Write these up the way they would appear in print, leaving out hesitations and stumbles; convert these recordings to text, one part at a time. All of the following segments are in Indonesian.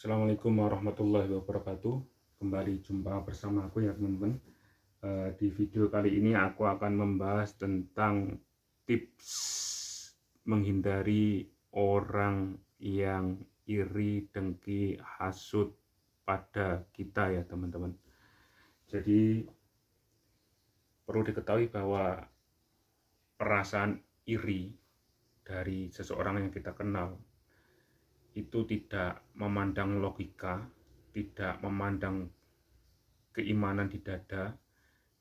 Assalamualaikum warahmatullahi wabarakatuh. Kembali jumpa bersama aku ya teman-teman. Di video kali ini aku akan membahas tentang tips menghindari orang yang iri, dengki, hasut pada kita ya teman-teman. Jadi perlu diketahui bahwa perasaan iri dari seseorang yang kita kenal itu tidak memandang logika, tidak memandang keimanan di dada,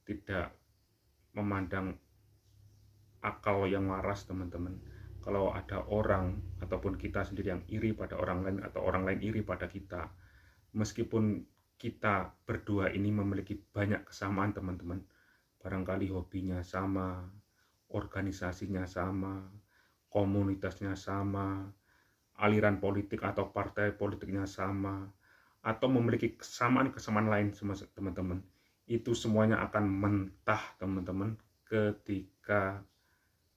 tidak memandang akal yang waras teman-teman. Kalau ada orang ataupun kita sendiri yang iri pada orang lain atau orang lain iri pada kita, meskipun kita berdua ini memiliki banyak kesamaan teman-teman, barangkali hobinya sama, organisasinya sama, komunitasnya sama, aliran politik atau partai politiknya sama, atau memiliki kesamaan-kesamaan lain teman-teman, itu semuanya akan mentah teman-teman ketika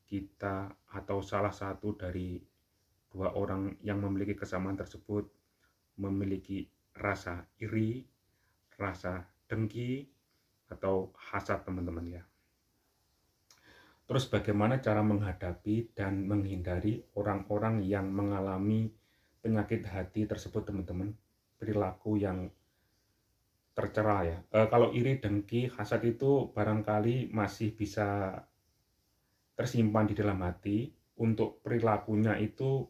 kita atau salah satu dari dua orang yang memiliki kesamaan tersebut memiliki rasa iri, rasa dengki, atau hasad teman-teman ya. Terus bagaimana cara menghadapi dan menghindari orang-orang yang mengalami penyakit hati tersebut teman-teman, perilaku yang tercela ya. Kalau iri, dengki, hasad itu barangkali masih bisa tersimpan di dalam hati. Untuk perilakunya itu,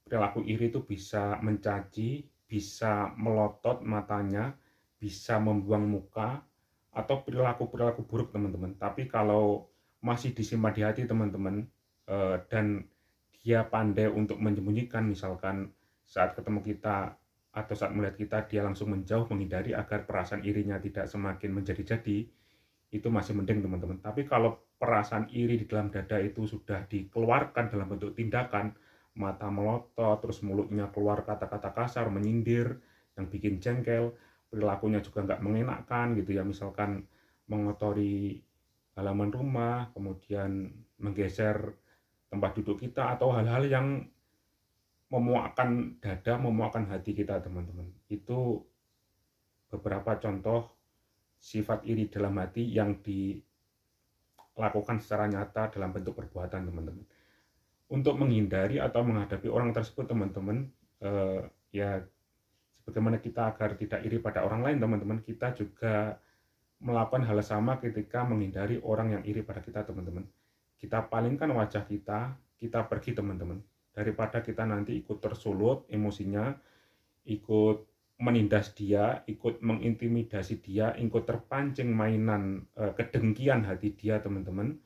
perilaku iri itu bisa mencaci, bisa melotot matanya, bisa membuang muka, atau perilaku-perilaku buruk teman-teman. Tapi kalau masih disimpan di hati teman-teman, dan dia pandai untuk menyembunyikan, misalkan saat ketemu kita atau saat melihat kita dia langsung menjauh, menghindari agar perasaan irinya tidak semakin menjadi-jadi, itu masih mending teman-teman. Tapi kalau perasaan iri di dalam dada itu sudah dikeluarkan dalam bentuk tindakan, mata melotot, terus mulutnya keluar kata-kata kasar, menyindir, yang bikin jengkel, perilakunya juga nggak mengenakan gitu ya, misalkan mengotori halaman rumah, kemudian menggeser tempat duduk kita, atau hal-hal yang memuakkan dada, memuakkan hati kita teman-teman. Itu beberapa contoh sifat iri dalam hati yang dilakukan secara nyata dalam bentuk perbuatan teman-teman. Untuk menghindari atau menghadapi orang tersebut teman-teman, ya sebagaimana kita agar tidak iri pada orang lain teman-teman, kita juga melakukan hal sama ketika menghindari orang yang iri pada kita teman-teman. Kita palingkan wajah kita, kita pergi teman-teman, daripada kita nanti ikut tersulut emosinya, ikut menindas dia, ikut mengintimidasi dia, ikut terpancing mainan kedengkian hati dia teman-teman.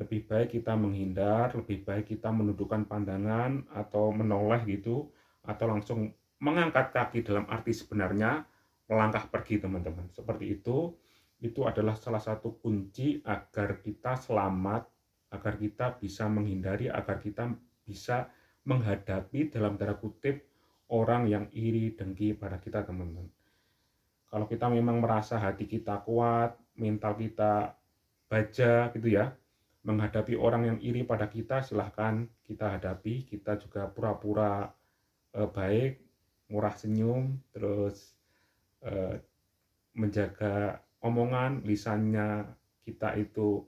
Lebih baik kita menghindar, lebih baik kita menundukkan pandangan atau menoleh gitu, atau langsung mengangkat kaki dalam arti sebenarnya, melangkah pergi teman-teman. Seperti itu adalah salah satu kunci agar kita selamat, agar kita bisa menghindari, agar kita bisa menghadapi dalam tanda kutip orang yang iri, dengki pada kita teman-teman. Kalau kita memang merasa hati kita kuat, mental kita baja gitu ya, menghadapi orang yang iri pada kita, silahkan kita hadapi. Kita juga pura-pura baik, murah senyum, terus menjaga omongan, lisannya kita itu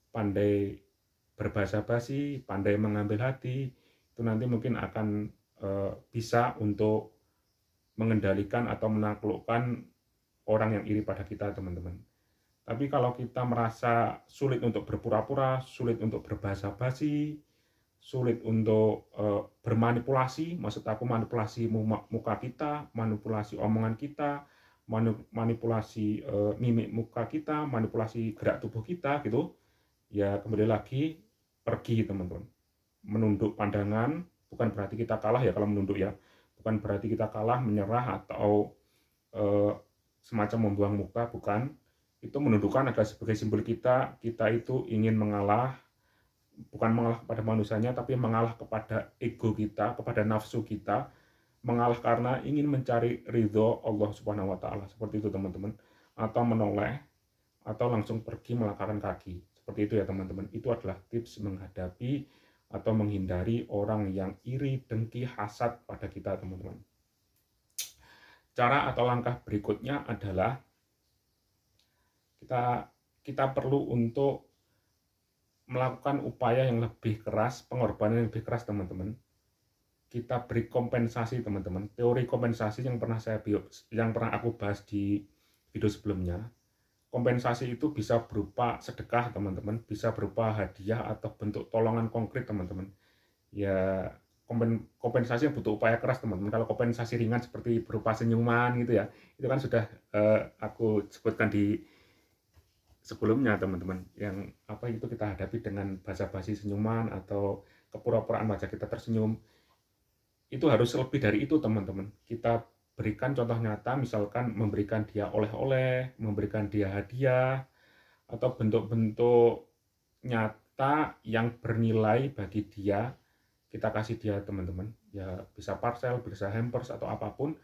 pandai berbahasa basi, pandai mengambil hati, itu nanti mungkin akan bisa untuk mengendalikan atau menaklukkan orang yang iri pada kita teman-teman. Tapi kalau kita merasa sulit untuk berpura-pura, sulit untuk berbahasa basi, sulit untuk bermanipulasi, maksud aku manipulasi muka kita, manipulasi omongan kita, manipulasi mimik muka kita, manipulasi gerak tubuh kita gitu, ya kembali lagi pergi teman-teman. Menunduk pandangan, bukan berarti kita kalah ya kalau menunduk ya, bukan berarti kita kalah, menyerah, atau semacam membuang muka, bukan. Itu menundukkan adalah sebagai simbol kita itu ingin mengalah, bukan mengalah kepada manusianya, tapi mengalah kepada ego kita, kepada nafsu kita, mengalah karena ingin mencari ridho Allah Subhanahu wa Ta'ala. Seperti itu teman-teman. Atau menoleh, atau langsung pergi melangkahkan kaki. Seperti itu ya teman-teman. Itu adalah tips menghadapi atau menghindari orang yang iri, dengki, hasad pada kita teman-teman. cara atau langkah berikutnya adalah kita perlu untuk melakukan upaya yang lebih keras, pengorbanan yang lebih keras, teman-teman. Kita beri kompensasi, teman-teman. Teori kompensasi yang pernah aku bahas di video sebelumnya. Kompensasi itu bisa berupa sedekah, teman-teman, bisa berupa hadiah atau bentuk tolongan konkret, teman-teman. Ya, kompensasi yang butuh upaya keras, teman-teman. Kalau kompensasi ringan seperti berupa senyuman gitu ya, itu kan sudah aku sebutkan di sebelumnya, teman-teman. Yang apa itu kita hadapi dengan basa-basi senyuman atau kepura-puraan wajah kita tersenyum. Itu harus lebih dari itu, teman-teman. Kita berikan contoh nyata, misalkan memberikan dia oleh-oleh, memberikan dia hadiah, atau bentuk-bentuk nyata yang bernilai bagi dia, kita kasih dia, teman-teman. Ya bisa parcel, bisa hampers, atau apapun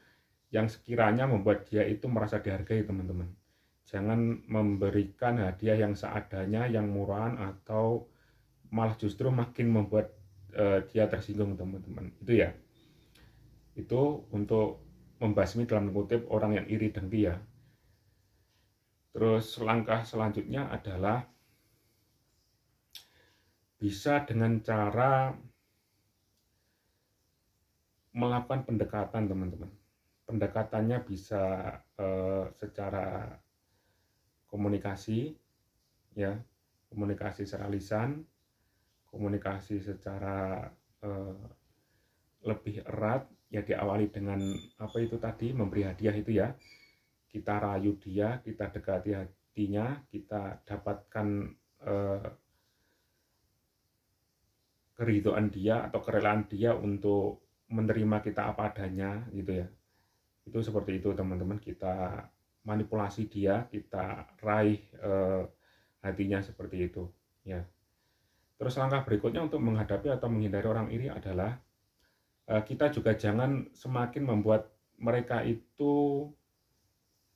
yang sekiranya membuat dia itu merasa dihargai, teman-teman. Jangan memberikan hadiah yang seadanya, yang murahan, atau malah justru makin membuat dia tersinggung, teman-teman. Itu ya. Itu untuk membasmi dalam kutip orang yang iri dengki ya. Terus langkah selanjutnya adalah bisa dengan cara melakukan pendekatan, teman-teman. Pendekatannya bisa secara komunikasi, ya, komunikasi secara lisan, komunikasi secara lebih erat, ya diawali dengan apa itu tadi, memberi hadiah itu ya. Kita rayu dia, kita dekati hatinya, kita dapatkan keridhaan dia atau kerelaan dia untuk menerima kita apa adanya gitu ya. Itu seperti itu, teman-teman. Kita manipulasi dia, kita raih hatinya seperti itu ya. Terus langkah berikutnya untuk menghadapi atau menghindari orang iri adalah kita juga jangan semakin membuat mereka itu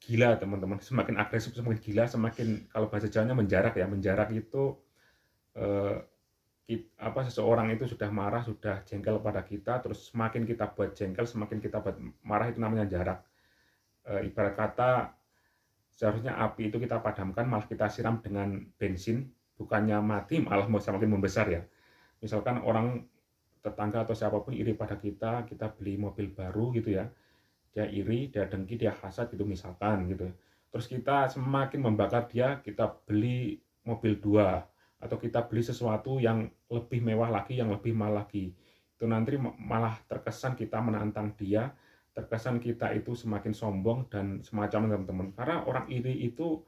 gila, teman-teman. Semakin agresif, semakin gila, semakin, kalau bahasa Jawanya menjarak ya. Menjarak itu seseorang itu sudah marah, sudah jengkel pada kita, terus semakin kita buat jengkel, semakin kita buat marah, itu namanya jarak. Ibarat kata, seharusnya api itu kita padamkan, malah kita siram dengan bensin, bukannya mati, malah mau semakin membesar ya. Misalkan orang tetangga atau siapapun iri pada kita beli mobil baru gitu ya, dia iri, dia dengki, dia hasad gitu misalkan gitu. Terus kita semakin membakar dia, kita beli mobil 2, atau kita beli sesuatu yang lebih mewah lagi, yang lebih mahal lagi. Itu nanti malah terkesan kita menantang dia, terkesan kita itu semakin sombong dan semacam, teman-teman. Karena orang iri itu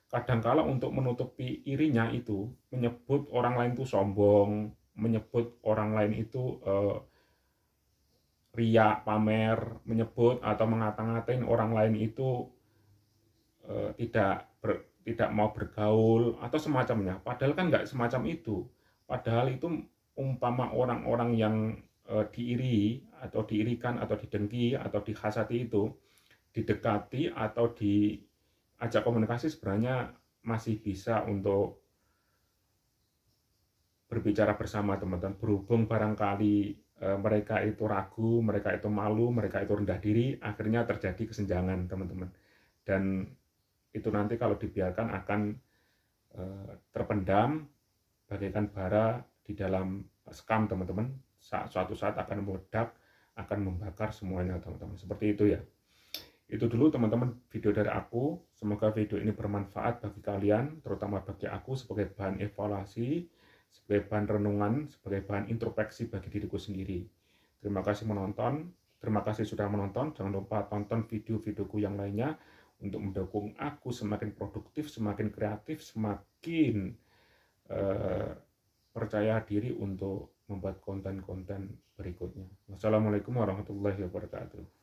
kadangkala untuk menutupi irinya itu menyebut orang lain itu sombong, menyebut orang lain itu riak, pamer, menyebut atau ngata-ngatain orang lain itu tidak mau bergaul atau semacamnya. Padahal kan nggak semacam itu. Padahal itu umpama orang-orang yang diiri atau diirikan atau didengki atau dihasati itu didekati atau diajak komunikasi, sebenarnya masih bisa untuk berbicara bersama, teman-teman. Berhubung barangkali mereka itu ragu, mereka itu malu, mereka itu rendah diri, akhirnya terjadi kesenjangan, teman-teman. Dan itu nanti kalau dibiarkan akan terpendam bagaikan bara di dalam sekam, teman-teman. Suatu saat akan meledak, akan membakar semuanya, teman-teman. Seperti itu ya. Itu dulu, teman-teman, video dari aku. Semoga video ini bermanfaat bagi kalian, terutama bagi aku sebagai bahan evaluasi, sebagai bahan renungan, sebagai bahan introspeksi bagi diriku sendiri. Terima kasih menonton. Terima kasih sudah menonton. Jangan lupa tonton video-videoku yang lainnya untuk mendukung aku semakin produktif, semakin kreatif, semakin percaya diri untuk membuat konten-konten berikutnya. Wassalamualaikum warahmatullahi wabarakatuh.